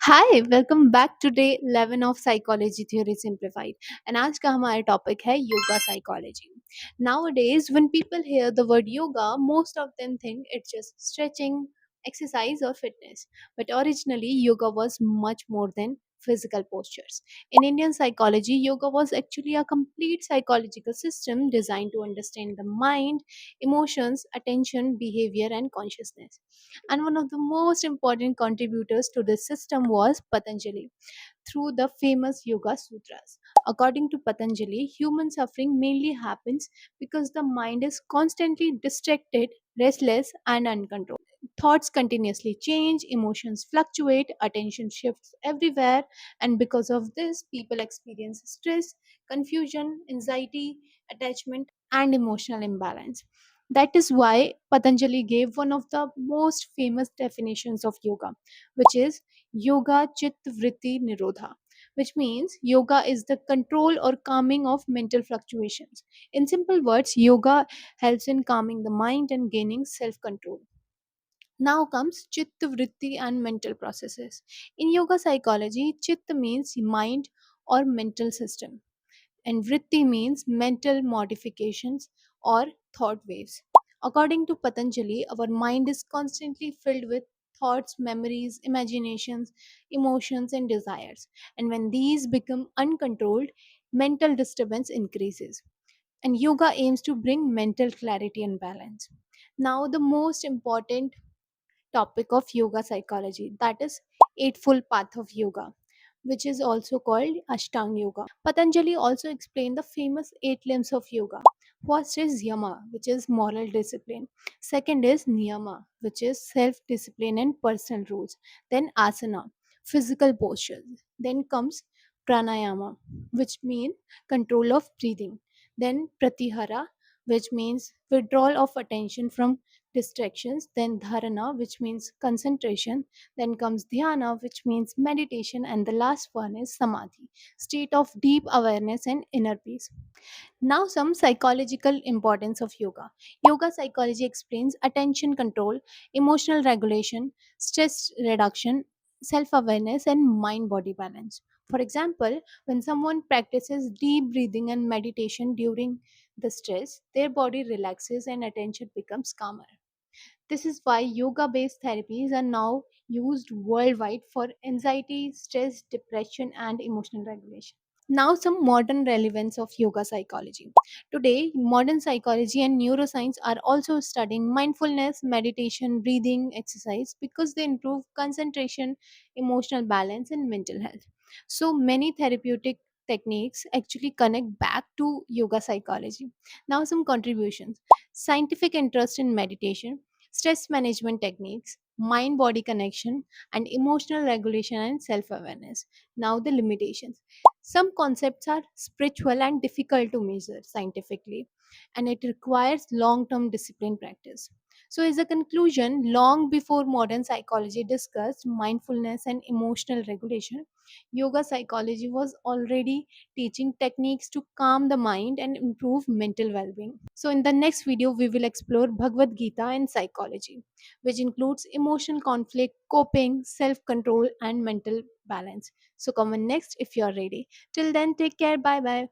Hi welcome back to day 11 of psychology theory simplified and आज का हमारा topic है yoga psychology. Nowadays when people hear the word yoga, most of them think it's just stretching, exercise or fitness, but originally yoga was much more than physical postures. In Indian psychology, yoga was actually a complete psychological system designed to understand the mind, emotions, attention, behavior and consciousness, and one of the most important contributors to this system was Patanjali through the famous Yoga Sutras. According to Patanjali, human suffering mainly happens because the mind is constantly distracted, restless, and uncontrolled. Thoughts continuously change, emotions fluctuate, attention shifts everywhere, and because of this, people experience stress, confusion, anxiety, attachment, and emotional imbalance. That is why Patanjali gave one of the most famous definitions of yoga, which is Yoga Chit Vritti Nirodha, which means yoga is the control or calming of mental fluctuations. In simple words, yoga helps in calming the mind and gaining self control. Now comes chitta vritti and mental processes. In yoga psychology, chitta means mind or mental system, and vritti means mental modifications or thought waves. According to Patanjali, our mind is constantly filled with thoughts, memories, imaginations, emotions, and desires. And when these become uncontrolled, mental disturbance increases. And yoga aims to bring mental clarity and balance. Now, the most important topic of yoga psychology, that is eightfold path of yoga, which is also called ashtang yoga. Patanjali also explained the famous eight limbs of yoga. First is yama, which is moral discipline. Second is niyama, which is self discipline and personal rules. Then asana, physical postures. Then comes pranayama, which means control of breathing. Then pratihara, which means withdrawal of attention from distractions. Then dharana, which means concentration. Then comes dhyana, which means meditation. And the last one is samadhi, state of deep awareness and inner peace. Now, some psychological importance of yoga. Yoga psychology explains attention control, emotional regulation, stress reduction, self awareness, and mind body balance. For example, when someone practices deep breathing and meditation during the stress, their body relaxes and attention becomes calmer. This is why yoga based therapies are now used worldwide for anxiety, stress, depression, and emotional regulation. Now, some modern relevance of yoga psychology. Today, modern psychology and neuroscience are also studying mindfulness, meditation, breathing, exercise because they improve concentration, emotional balance, and mental health. So, many therapeutic techniques actually connect back to yoga psychology. Now, some contributions: scientific interest in meditation, stress management techniques, mind body connection, and emotional regulation and self awareness. Now, the limitations: some concepts are spiritual and difficult to measure scientifically, and it requires long term discipline practice. So, as a conclusion, long before modern psychology discussed mindfulness and emotional regulation, yoga psychology was already teaching techniques to calm the mind and improve mental well being. So, in the next video, we will explore Bhagavad Gita and psychology, which includes emotional conflict, coping, self control, and mental balance. So, comment next if you are ready. Till then, take care. Bye bye.